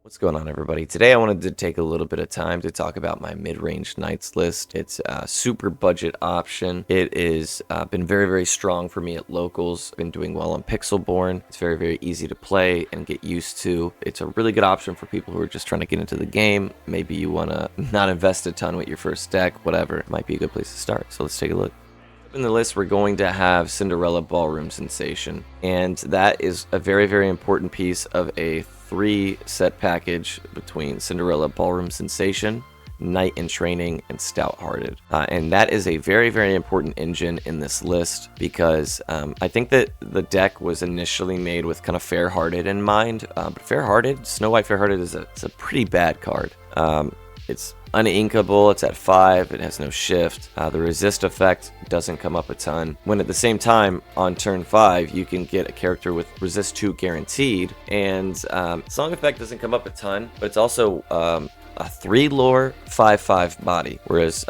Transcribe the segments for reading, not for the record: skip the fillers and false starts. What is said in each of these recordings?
What's going on, everybody? Today I wanted to take a little bit of time to talk about my mid-range knights list. It's a super budget option. It is been very strong for me at locals. Been doing well on pixelborn. It's very easy to play and get used to. It's a really good option for people who are just trying to get into the game. Maybe you want to not invest a ton with your first deck, whatever. It might be a good place to start. So let's take a look. In the list, we're going to have Cinderella Ballroom Sensation, and that is a very important piece of a 3-set package between Cinderella Ballroom Sensation, Knight in Training, and Stout Hearted. And that is a very important engine in this list because I think that the deck was initially made with kind of Fair Hearted in mind, but Fair Hearted, Snow White Fair Hearted, it's a pretty bad card. It's uninkable, it's at 5, it has no shift. The resist effect doesn't come up a ton. When at the same time, on turn 5, you can get a character with resist 2 guaranteed, and song effect doesn't come up a ton, but it's also a 3 lore, 5/5 body, whereas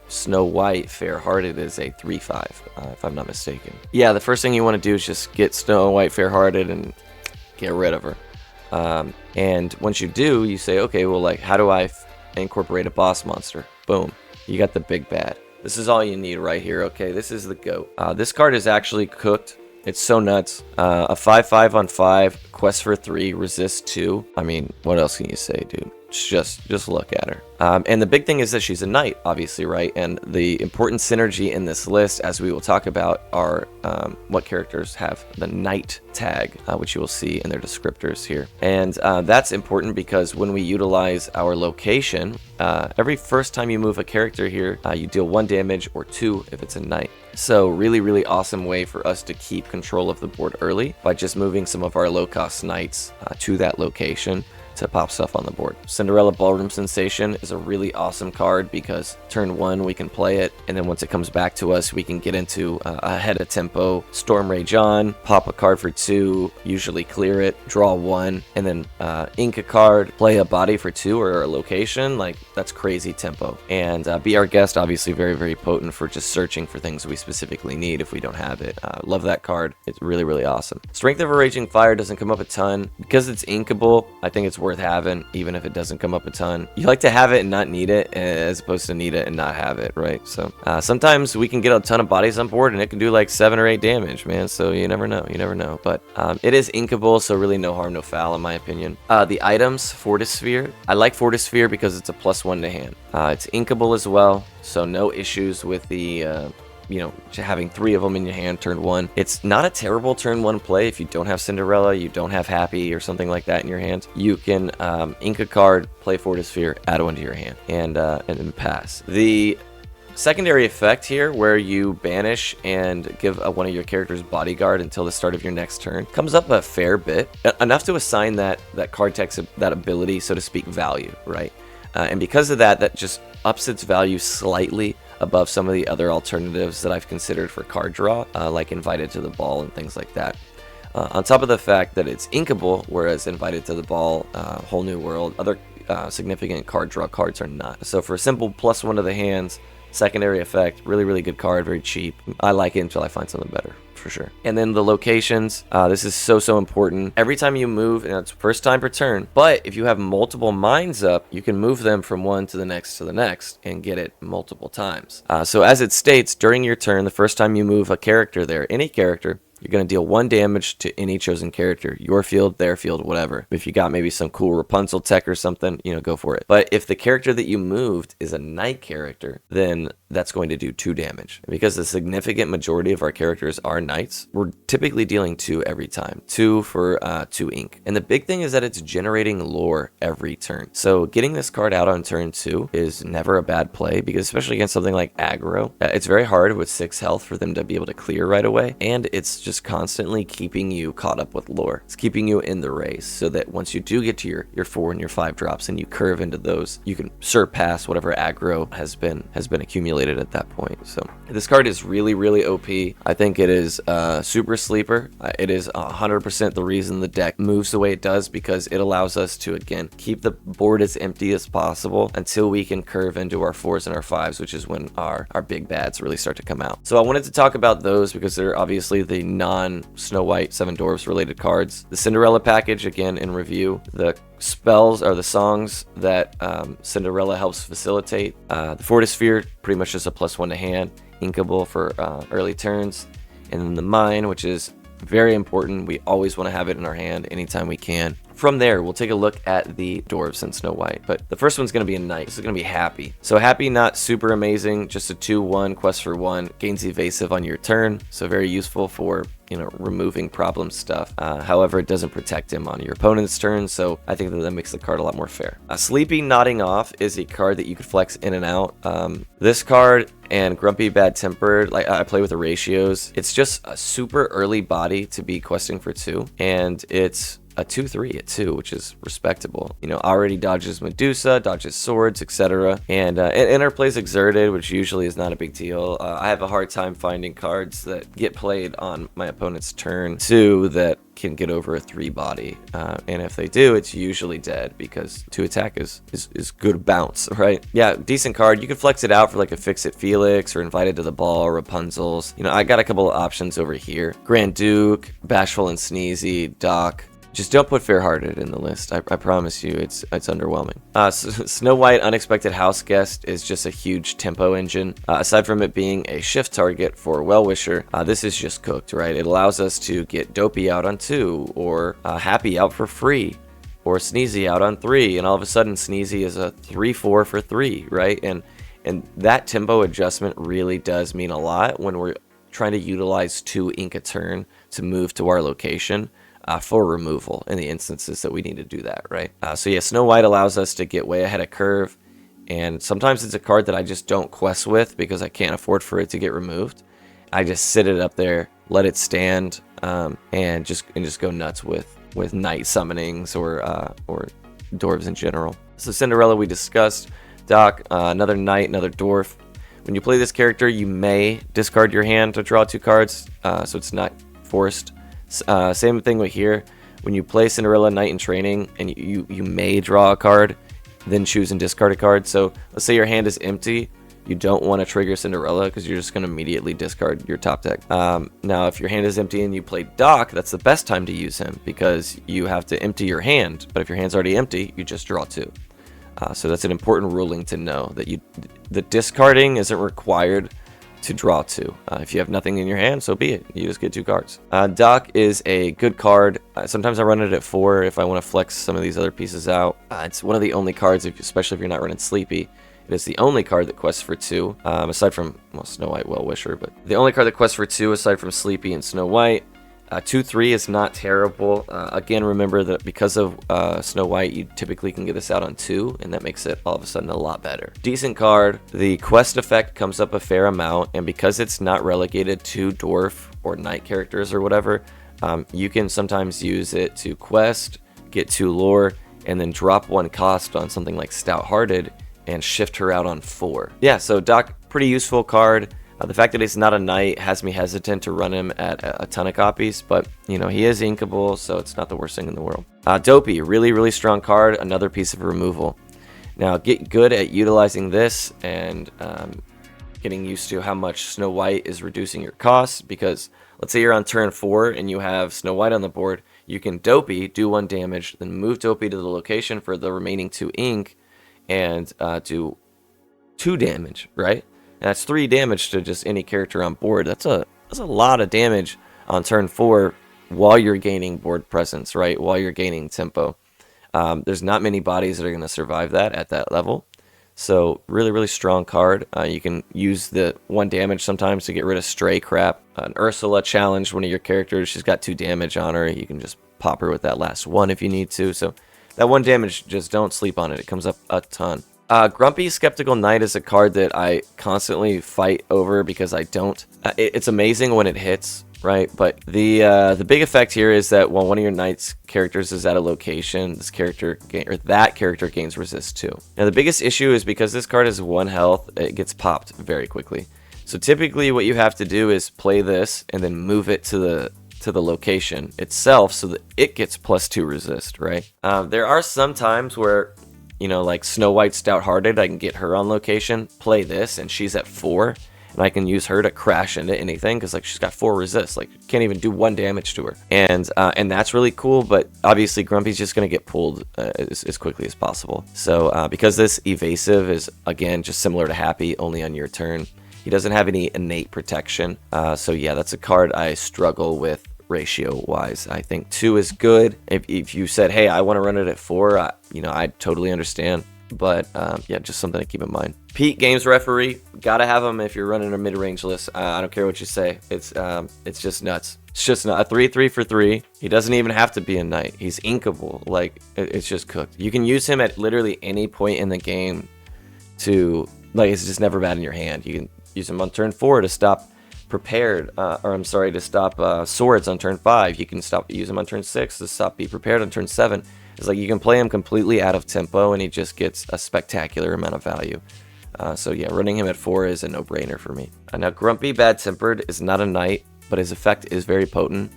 Snow White Fair Hearted is a 3/5, if I'm not mistaken. Yeah, the first thing you want to do is just get Snow White Fair Hearted and get rid of her. And once you do, you say, okay, well, like, how do I incorporate a boss monster? Boom, you got the big bad. This is all you need right here. Okay, this is the GOAT. This card is actually cooked. It's so nuts. A 5/5 on 5, quest for 3, resist 2. I mean, what else can you say, dude? Just look at her. And the big thing is that she's a knight, obviously, right? And the important synergy in this list, as we will talk about, are what characters have the knight tag, which you will see in their descriptors here. And that's important because when we utilize our location, every first time you move a character here, you deal 1 damage or 2 if it's a knight. So really awesome way for us to keep control of the board early by just moving some of our low-cost knights to that location to pop stuff on the board. Cinderella Ballroom Sensation is a really awesome card because turn 1 we can play it, and then once it comes back to us we can get into ahead of tempo, Storm Rage on, pop a card for 2, usually clear it, draw 1, and then ink a card, play a body for 2 or a location. Like, that's crazy tempo. And Be Our Guest, obviously very potent for just searching for things we specifically need if we don't have it. Love that card. It's really awesome. Strength of a Raging Fire doesn't come up a ton. Because it's inkable, I think it's worth having, even if it doesn't come up a ton. You like to have it and not need it, as opposed to need it and not have it, right? So sometimes we can get a ton of bodies on board and it can do like 7 or 8 damage, man. So you never know. But it is inkable, so really no harm, no foul, in my opinion. The items, Fortisphere. I like Fortisphere because it's a +1 to hand. It's inkable as well, so no issues with the having 3 of them in your hand turn 1. It's not a terrible turn 1 play if you don't have Cinderella, you don't have Happy or something like that in your hand. You can ink a card, play Fortisphere, add 1 to your hand, and then pass. The secondary effect here, where you banish and give one of your characters bodyguard until the start of your next turn, comes up a fair bit, enough to assign that card text, that ability, so to speak, value, right? And because of that, that just ups its value slightly above some of the other alternatives that I've considered for card draw, like Invited to the Ball and things like that. On top of the fact that it's inkable, whereas Invited to the Ball, Whole New World, other significant card draw cards are not. So for a simple +1 to the hands, secondary effect, really good card, very cheap. I like it until I find something better, for sure. And then the locations, this is so important. Every time you move, and it's first time per turn, but if you have multiple mines up, you can move them from one to the next and get it multiple times. So as it states, during your turn, the first time you move a character there, any character, you're going to deal 1 damage to any chosen character, your field, their field, whatever. If you got maybe some cool Rapunzel tech or something, go for it. But if the character that you moved is a knight character, then that's going to do 2 damage. Because the significant majority of our characters are knights, we're typically dealing 2 every time. 2 for 2 ink. And the big thing is that it's generating lore every turn. So getting this card out on turn 2 is never a bad play, because especially against something like aggro, it's very hard with 6 health for them to be able to clear right away. And it's just constantly keeping you caught up with lore. It's keeping you in the race, so that once you do get to your 4 and your 5 drops and you curve into those, you can surpass whatever aggro has been accumulated at that point. So this card is really OP. I think it is super sleeper. It is 100% the reason the deck moves the way it does, because it allows us to, again, keep the board as empty as possible until we can curve into our 4s and our 5s, which is when our big bads really start to come out. So I wanted to talk about those because they're obviously the non-Snow White, Seven Dwarfs related cards. The Cinderella package, again, in review. The spells are the songs that Cinderella helps facilitate. The Fortisphere, pretty much just a +1 to hand. Inkable for early turns. And then the Mine, which is very important. We always want to have it in our hand anytime we can. From there, we'll take a look at the dwarves in Snow White. But the first one's going to be a knight. This is going to be Happy. So Happy, not super amazing. Just a 2/1, quest for 1. Gains evasive on your turn. So very useful for, you know, removing problem stuff. However, it doesn't protect him on your opponent's turn. So I think that makes the card a lot more fair. Sleepy Nodding Off is a card that you could flex in and out. This card and Grumpy Bad Tempered, like I play with the ratios. It's just a super early body to be questing for 2. And it's a 2/3 at 2, which is respectable. You know, already dodges Medusa, dodges swords, etc. And interplays Exerted, which usually is not a big deal. I have a hard time finding cards that get played on my opponent's turn 2 that can get over a 3 body. And if they do, it's usually dead because 2 attack is good bounce, right? Yeah, decent card. You can flex it out for like a Fix-It Felix or Invited to the Ball, Rapunzel's. You know, I got a couple of options over here. Grand Duke, Bashful and Sneezy, Doc. Just don't put Fair-Hearted in the list. I promise you, it's underwhelming. Snow White Unexpected House Guest is just a huge tempo engine. Aside from it being a shift target for Well-Wisher, this is just cooked, right? It allows us to get Dopey out on 2, or Happy out for free, or Sneezy out on 3, and all of a sudden Sneezy is a 3/4 for 3, right? And that tempo adjustment really does mean a lot when we're trying to utilize 2 ink a turn to move to our location. For removal in the instances that we need to do that, right? So yeah, Snow White allows us to get way ahead of curve, and sometimes it's a card that I just don't quest with because I can't afford for it to get removed. I just sit it up there, let it stand, and just go nuts with knight summonings or dwarves in general. So Cinderella we discussed. Doc, another knight, another dwarf. When you play this character, you may discard your hand to draw 2 cards, so it's not forced. Same thing with here. When you play Cinderella Knight in training and you may draw a card, then choose and discard a card. So let's say your hand is empty. You don't want to trigger Cinderella because you're just going to immediately discard your top deck. Now, if your hand is empty and you play Doc, that's the best time to use him because you have to empty your hand. But if your hand's already empty, you just draw 2. So that's an important ruling to know, that the discarding isn't required to draw 2. If you have nothing in your hand, so be it. You just get 2 cards. Doc is a good card. Sometimes I run it at 4 if I want to flex some of these other pieces out. It's one of the only cards, especially if you're not running Sleepy. It is the only card that quests for 2, aside from, well, Snow White Well-Wisher, but the only card that quests for 2 aside from Sleepy and Snow White. 2/3 is not terrible. Again, remember that because of Snow White, you typically can get this out on 2, and that makes it all of a sudden a lot better. Decent card. The quest effect comes up a fair amount, and because it's not relegated to dwarf or knight characters or whatever, you can sometimes use it to quest, get 2 lore, and then drop 1 cost on something like Stout-Hearted and shift her out on 4. Yeah, so Doc, pretty useful card. The fact that he's not a knight has me hesitant to run him at a ton of copies, but, you know, he is inkable, so it's not the worst thing in the world. Dopey, really, really strong card, another piece of removal. Now, get good at utilizing this and getting used to how much Snow White is reducing your costs, because let's say you're on turn 4 and you have Snow White on the board, you can Dopey, do 1 damage, then move Dopey to the location for the remaining 2 ink, and do 2 damage, right? That's 3 damage to just any character on board. That's a lot of damage on turn 4 while you're gaining board presence, right? While you're gaining tempo. There's not many bodies that are going to survive that at that level. So really, really strong card. You can use the 1 damage sometimes to get rid of stray crap. An Ursula challenged one of your characters. She's got 2 damage on her. You can just pop her with that last 1 if you need to. So that 1 damage, just don't sleep on it. It comes up a ton. Grumpy Skeptical Knight is a card that I constantly fight over because I don't. It's amazing when it hits, right? But the big effect here is that while one of your knight's characters is at a location, that character gains resist 2. Now the biggest issue is because this card is 1 health, it gets popped very quickly. So typically what you have to do is play this and then move it to the location itself so that it gets +2 resist, right? There are some times where, you know, like Snow White Stout-Hearted, I can get her on location, play this, and she's at 4, and I can use her to crash into anything because like she's got 4 resist, like can't even do 1 damage to her, and that's really cool. But obviously Grumpy's just gonna get pulled as quickly as possible. So because this evasive is again just similar to Happy, only on your turn, he doesn't have any innate protection. So yeah, that's a card I struggle with ratio wise. I think 2 is good. If you said, hey, I want to run it at 4, I totally understand. But yeah, just something to keep in mind. Pete, games referee, gotta have him if you're running a mid-range list. I don't care what you say. It's just nuts. It's just not a 3/3 for 3. He doesn't even have to be a knight. He's inkable. Like it's just cooked. You can use him at literally any point in the game to like. It's just never bad in your hand. You can use him on turn 4 to stop prepared, to stop swords on turn 5. You can use him on turn 6 to stop be prepared on turn 7. It's like you can play him completely out of tempo and he just gets a spectacular amount of value. So yeah, running him at 4 is a no-brainer for me. Now Grumpy Bad Tempered is not a knight, but his effect is very potent.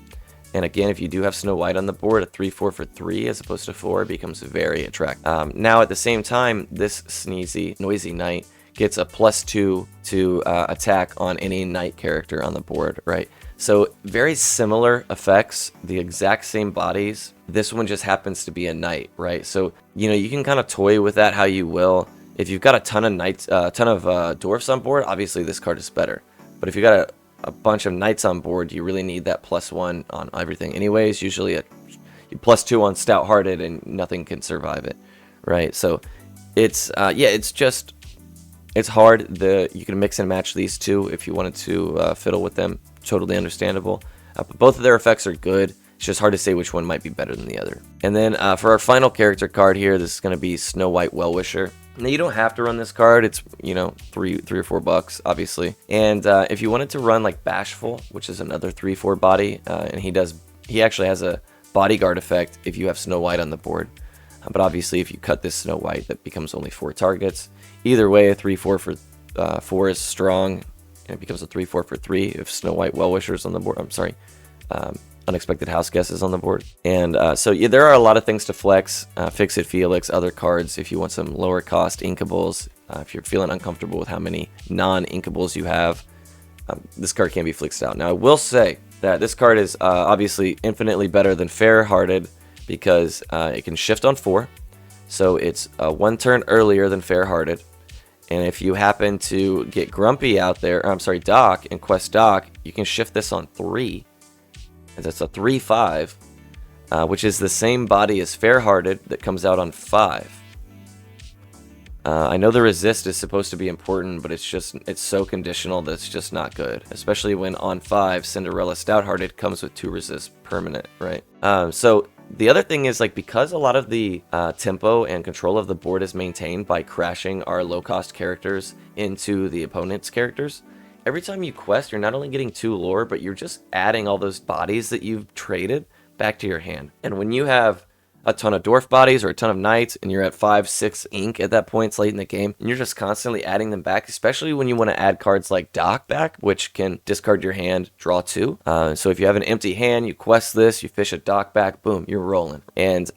And again, if you do have Snow White on the board, a 3/4 for 3 as opposed to 4 becomes very attractive. Now at the same time, this sneezy, noisy knight gets a +2 to attack on any knight character on the board, right? So very similar effects, the exact same bodies. This one just happens to be a knight, right? So, you can kind of toy with that how you will. If you've got a ton of knights, dwarfs on board, obviously this card is better. But if you got a bunch of knights on board, you really need that +1 on everything. Anyways, usually you +2 on stout-hearted and nothing can survive it, right? So it's it's hard. You can mix and match these two if you wanted to fiddle with them. Totally understandable. But both of their effects are good. It's just hard to say which one might be better than the other. And then for our final character card here, this is going to be Snow White Well-Wisher. Now you don't have to run this card. It's $3 or $4 obviously. And if you wanted to run like Bashful, which is another 3/4 body, and he actually has a bodyguard effect if you have Snow White on the board. But obviously if you cut this Snow White, that becomes only 4 targets. Either way, a 3/4 for 4 is strong, and it becomes a 3/4 for 3 if Snow White Well-Wisher is on the board. I'm sorry, Unexpected House Guest is on the board. And so yeah, there are a lot of things to flex. Fix It Felix, other cards if you want some lower cost inkables. If you're feeling uncomfortable with how many non-inkables you have, this card can be flexed out. Now I will say that this card is obviously infinitely better than Fair-Hearted because it can shift on 4. So it's 1 turn earlier than Fair-Hearted. And if you happen to get Grumpy out there, Doc, and quest Doc, you can shift this on 3. And that's a 3/5, which is the same body as Fair-Hearted that comes out on 5. I know the resist is supposed to be important, but it's so conditional that it's just not good. Especially when on 5, Cinderella Stout-Hearted comes with 2 resist permanent, right? So the other thing is, like, because a lot of the tempo and control of the board is maintained by crashing our low-cost characters into the opponent's characters, every time you quest, you're not only getting 2 lore, but you're just adding all those bodies that you've traded back to your hand. And when you have a ton of dwarf bodies or a ton of knights and you're at 5-6 ink at that point, it's late in the game, and you're just constantly adding them back, especially when you want to add cards like Doc back, which can discard your hand, draw 2. So if you have an empty hand, you quest this, you fish a Doc back, boom, you're rolling. And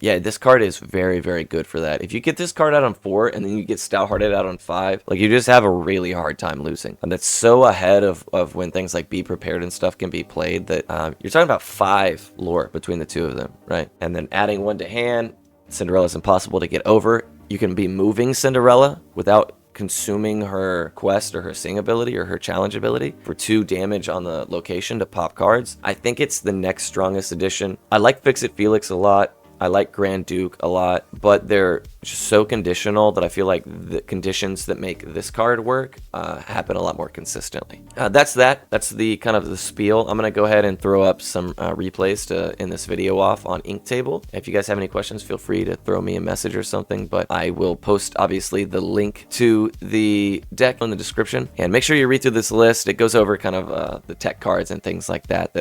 yeah, this card is very, very good for that. If you get this card out on 4 and then you get Stout-Hearted out on 5, like, you just have a really hard time losing. And that's so ahead of when things like Be Prepared and stuff can be played that you're talking about 5 lore between the two of them, right? And then adding 1 to hand, Cinderella's impossible to get over. You can be moving Cinderella without consuming her quest or her sing ability or her challenge ability for 2 damage on the location to pop cards. I think it's the next strongest addition. I like Fix It Felix a lot. I like Grand Duke a lot, but they're just so conditional that I feel like the conditions that make this card work happen a lot more consistently. That's the kind of the spiel. I'm going to go ahead and throw up some replays to end this video off on Inktable. If you guys have any questions, feel free to throw me a message or something, but I will post obviously the link to the deck in the description. And make sure you read through this list. It goes over kind of the tech cards and things like that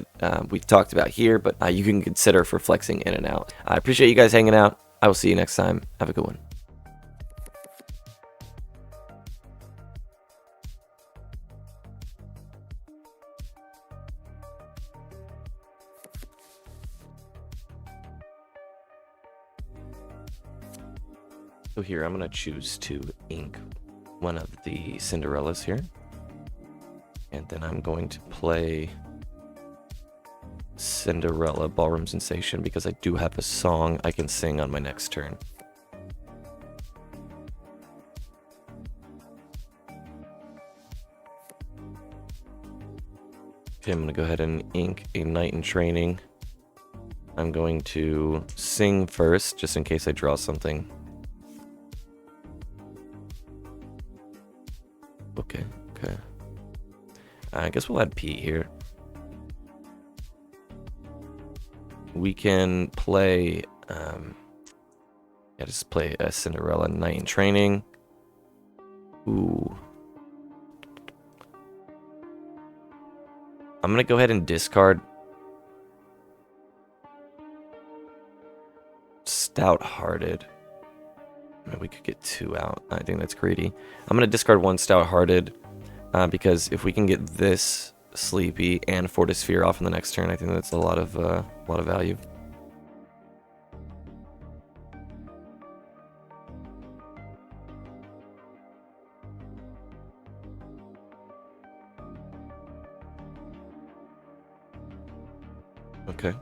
we've talked about here, but you can consider for flexing in and out. I appreciate you guys hanging out. I will see you next time. Have a good one. So here, I'm going to choose to ink one of the Cinderellas here. And then I'm going to play Cinderella Ballroom Sensation because I do have a song I can sing on my next turn. Okay, I'm going to go ahead and ink a Knight in Training. I'm going to sing first, just in case I draw something. Okay. I guess we'll add P here. We can play, just play a Cinderella Knight in Training. Ooh. I'm gonna go ahead and discard Stout-Hearted. I mean, we could get 2 out. I think that's greedy. I'm gonna discard 1 Stout-Hearted because if we can get this Sleepy and Fortisphere off in the next turn, I think that's a lot of value. Okay.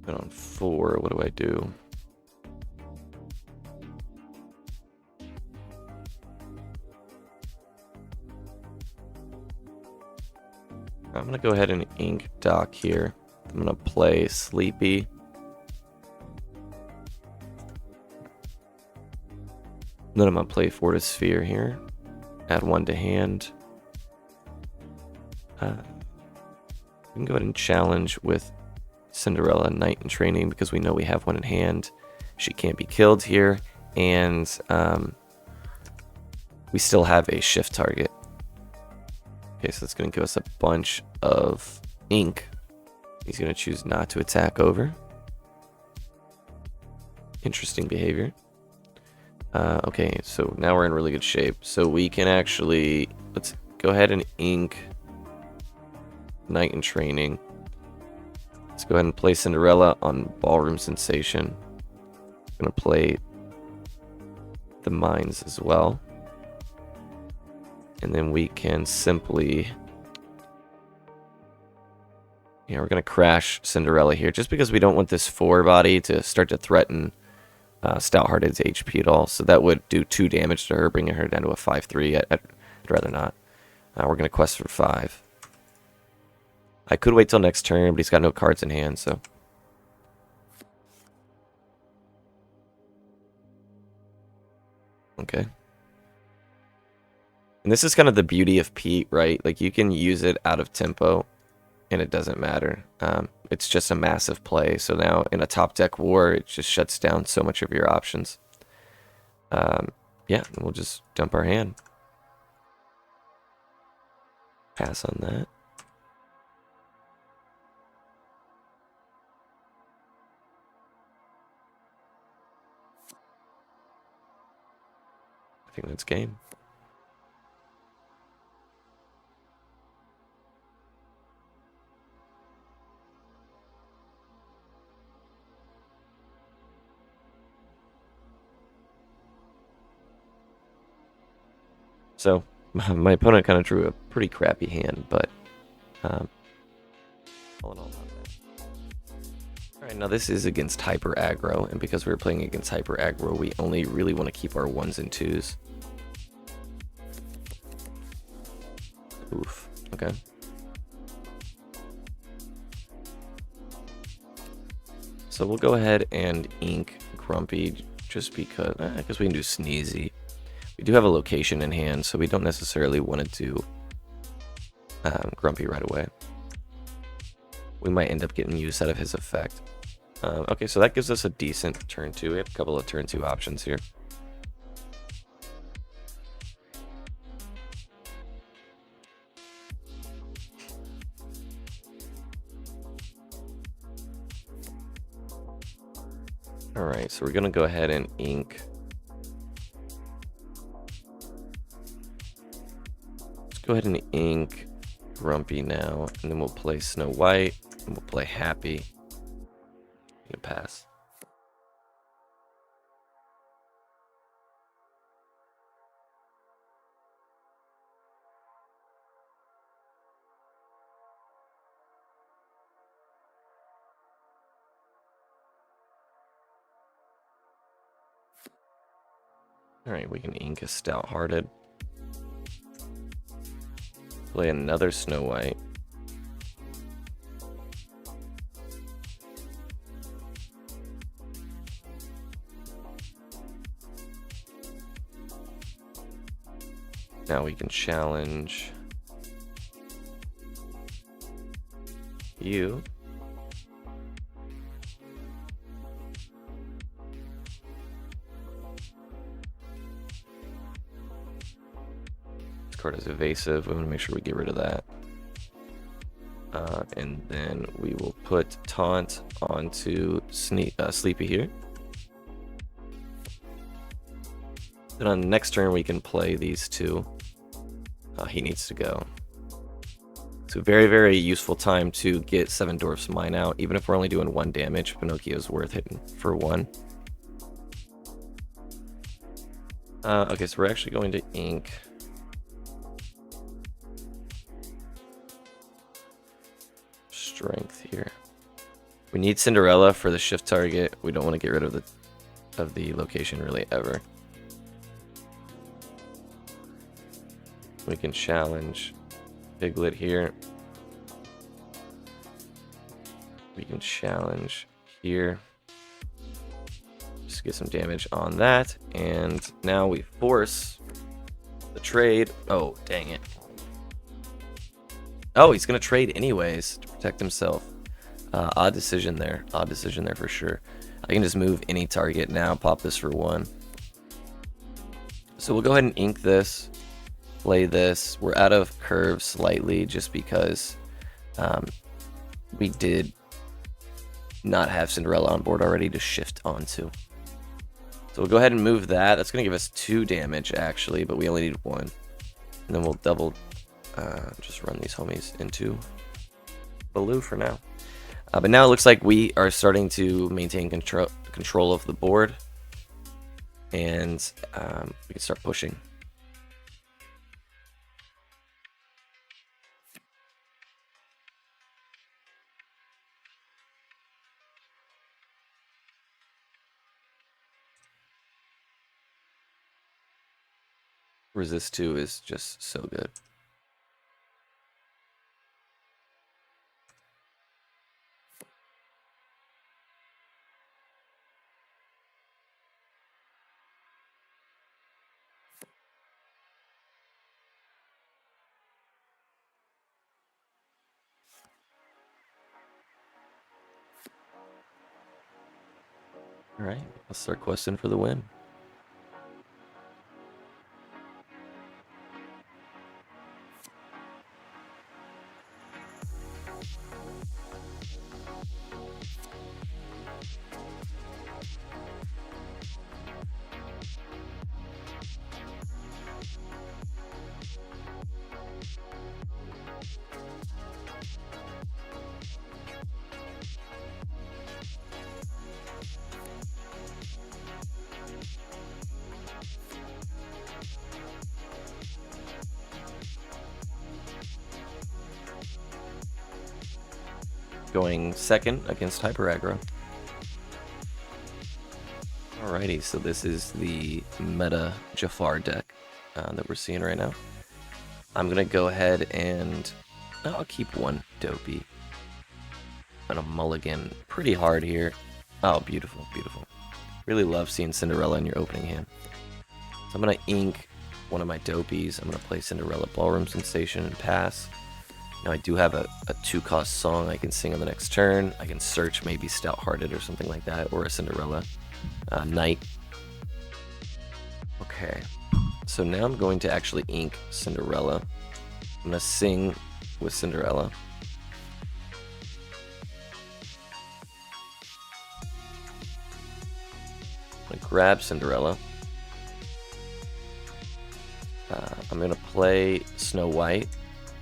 Put on 4, what do I do? I'm gonna go ahead and ink Dock here. I'm gonna play Sleepy. Then I'm gonna play Fortisphere here. Add 1 to hand. We can go ahead and challenge with Cinderella Knight in Training because we know we have 1 in hand. She can't be killed here, and we still have a shift target. Okay, so that's going to give us a bunch of ink. He's going to choose not to attack over. Interesting behavior. Okay, so now we're in really good shape. So we can actually, let's go ahead and ink Knight in Training. Let's go ahead and play Cinderella on Ballroom Sensation. I'm going to play the Mines as well. And then we can simply, we're going to crash Cinderella here just because we don't want this 4 body to start to threaten Stout-Hearted's HP at all. So that would do 2 damage to her, bringing her down to a 5/3. I'd rather not. We're going to quest for 5. I could wait till next turn, but he's got no cards in hand, so. Okay. And this is kind of the beauty of Pete, right? Like, you can use it out of tempo, and it doesn't matter. It's just a massive play. So now in a top deck war, it just shuts down so much of your options. Yeah, we'll just dump our hand. Pass on that. I think that's game. So, my opponent kind of drew a pretty crappy hand, but all in all, not bad. Alright, now this is against Hyper Aggro, and because we're playing against Hyper Aggro, we only really want to keep our 1s and 2s. Oof, okay. So we'll go ahead and ink Grumpy just because we can do Sneezy. We do have a location in hand, so we don't necessarily want to do Grumpy right away. We might end up getting use out of his effect. Okay, so that gives us a decent turn 2. We have a couple of turn 2 options here. Alright, so we're going to go ahead and ink go ahead and ink Grumpy now, and then we'll play Snow White, and we'll play Happy. You can pass. Alright, we can ink a Stout-Hearted. Play another Snow White. Now we can challenge you. This card is evasive. We want to make sure we get rid of that. And then we will put Taunt onto Sleepy here. Then on the next turn we can play these two. He needs to go. So very, very useful time to get 7 Dwarfs mine out. Even if we're only doing 1 damage, Pinocchio's worth hitting for 1. Okay, so we're actually going to ink Strength here. We need Cinderella for the shift target. We don't want to get rid of the location really ever. We can challenge Piglet here. We can challenge here. Just get some damage on that. And now we force the trade. Oh, dang it. Oh, he's going to trade anyways to protect himself. Odd decision there. Odd decision there for sure. I can just move any target now. Pop this for 1. So we'll go ahead and ink this. Play this. We're out of curve slightly just because we did not have Cinderella on board already to shift onto. So we'll go ahead and move that. That's going to give us 2 damage actually, but we only need 1. And then we'll double just run these homies into Baloo for now. But now it looks like we are starting to maintain control of the board, and we can start pushing. Resist 2 is just so good. All right, let's start questing for the win. Going second against Hyper Aggro. Alrighty, so this is the meta Jafar deck that we're seeing right now. I'm gonna go ahead and I'll keep 1 Dopey. I'm gonna mulligan pretty hard here. Oh, beautiful, beautiful. Really love seeing Cinderella in your opening hand. So I'm gonna ink one of my Dopies. I'm gonna play Cinderella Ballroom Sensation and pass. Now I do have a 2-cost song I can sing on the next turn. I can search maybe Stout-Hearted or something like that, or a Cinderella Knight. Okay, so now I'm going to actually ink Cinderella. I'm going to sing with Cinderella. I'm going to grab Cinderella. I'm gonna play Snow White.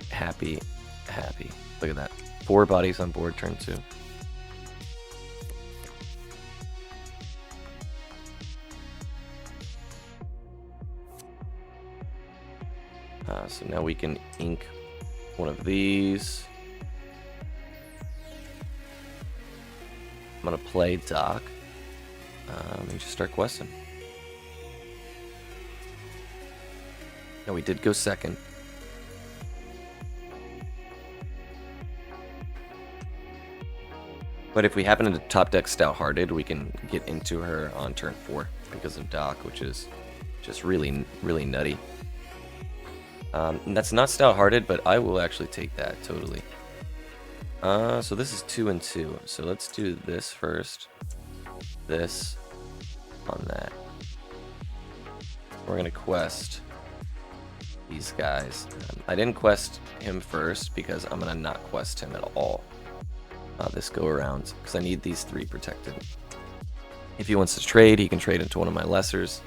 Happy. Look at that. 4 bodies on board, turn 2. So now we can ink one of these. I'm gonna play Doc and just start questing. No, we did go second. But if we happen to top deck Stout-Hearted, we can get into her on turn 4 because of Doc, which is just really, really nutty. That's not Stout-Hearted, but I will actually take that, totally. So this is 2 and 2. So let's do this first. This on that. We're gonna quest these guys. I didn't quest him first because I'm gonna not quest him at all this go around because I need these 3 protected. If he wants to trade, he can trade into one of my lessers.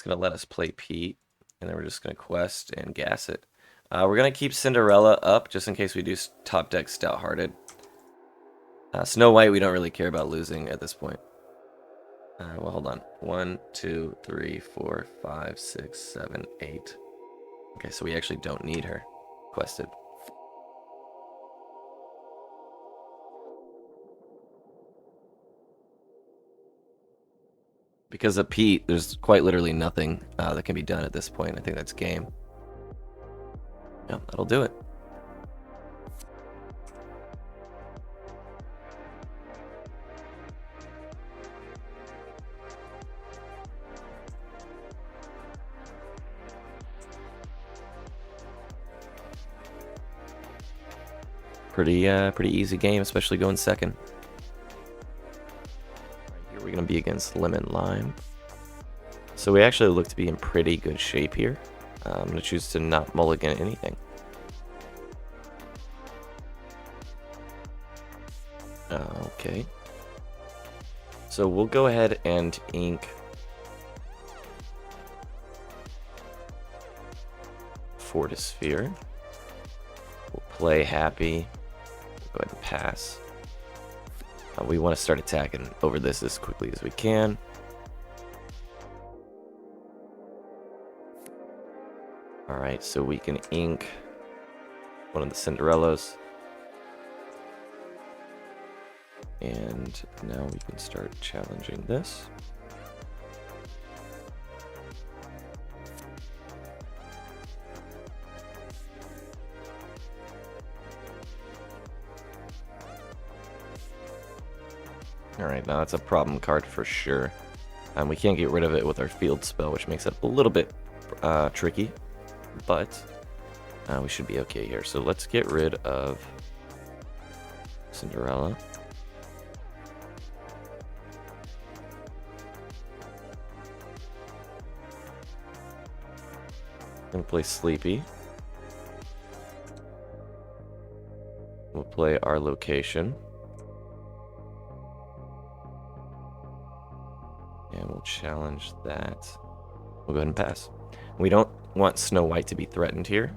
Gonna let us play Pete, and then we're just gonna quest and gas it. We're gonna keep Cinderella up just in case we do top deck Stout-Hearted. Snow White we don't really care about losing at this point. Well, hold on. 1, 2, 3, 4, 5, 6, 7, 8. Okay, so we actually don't need her quested. Because of Pete, there's quite literally nothing that can be done at this point. I think that's game. Yeah, that'll do it. Pretty easy game, especially going second. We're going to be against Lemon Lime. So we actually look to be in pretty good shape here. I'm going to choose to not mulligan anything. Okay. So we'll go ahead and ink Fortisphere. We'll play Happy. We'll go ahead and pass. We want to start attacking over this as quickly as we can. Alright, so we can ink one of the Cinderellas. And now we can start challenging this. Alright, now that's a problem card for sure. We can't get rid of it with our field spell, which makes it a little bit tricky. But we should be okay here. So let's get rid of Cinderella. Gonna play Sleepy. We'll play our location. And we'll challenge that. We'll go ahead and pass. We don't want Snow White to be threatened here,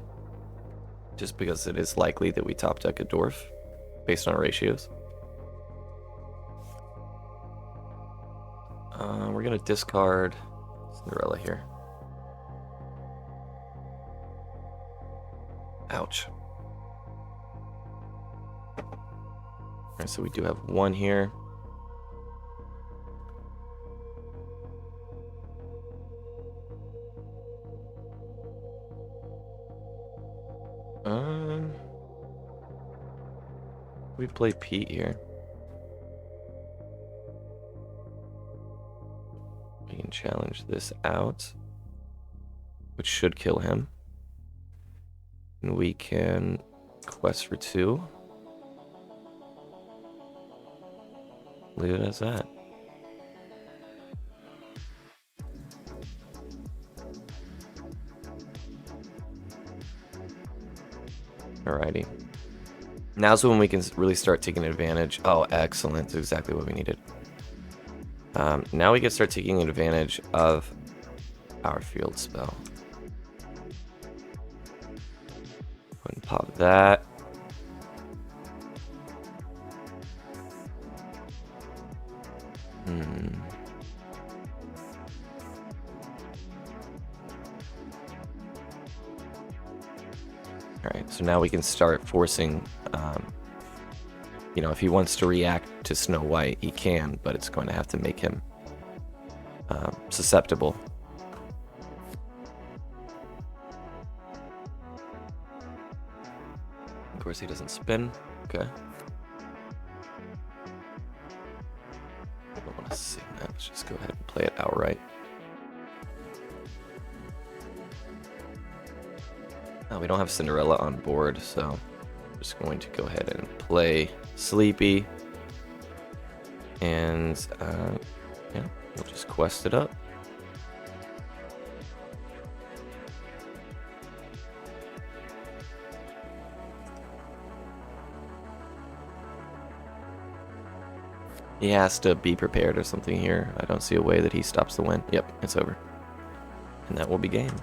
just because it is likely that we top deck a Dwarf based on our ratios. We're gonna discard Cinderella here. Ouch. Alright, so we do have 1 here. We play Pete here. We can challenge this out, which should kill him. And we can quest for 2. leave it as that. Alrighty. Now's when we can really start taking advantage. Oh, excellent. That's exactly what we needed. Now we can start taking advantage of our field spell. Go ahead and pop that. Alright, so now we can start forcing, you know, if he wants to react to Snow White, he can, but it's going to have to make him susceptible. Of course, he doesn't spin. Okay. I don't want to sing that. Let's just go ahead and play it outright. Oh, we don't have Cinderella on board, so I'm just going to go ahead and play Sleepy. And, yeah, we'll just quest it up. He has to be prepared or something here. I don't see a way that he stops the win. Yep, it's over. And that will be game.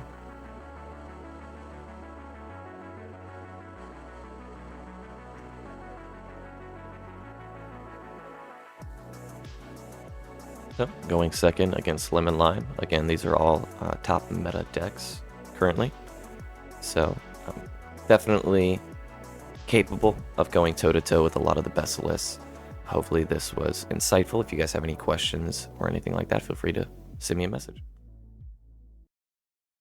So, going second against Lemon Lime. Again, these are all top meta decks currently. So, definitely capable of going toe-to-toe with a lot of the best lists. Hopefully this was insightful. If you guys have any questions or anything like that, feel free to send me a message.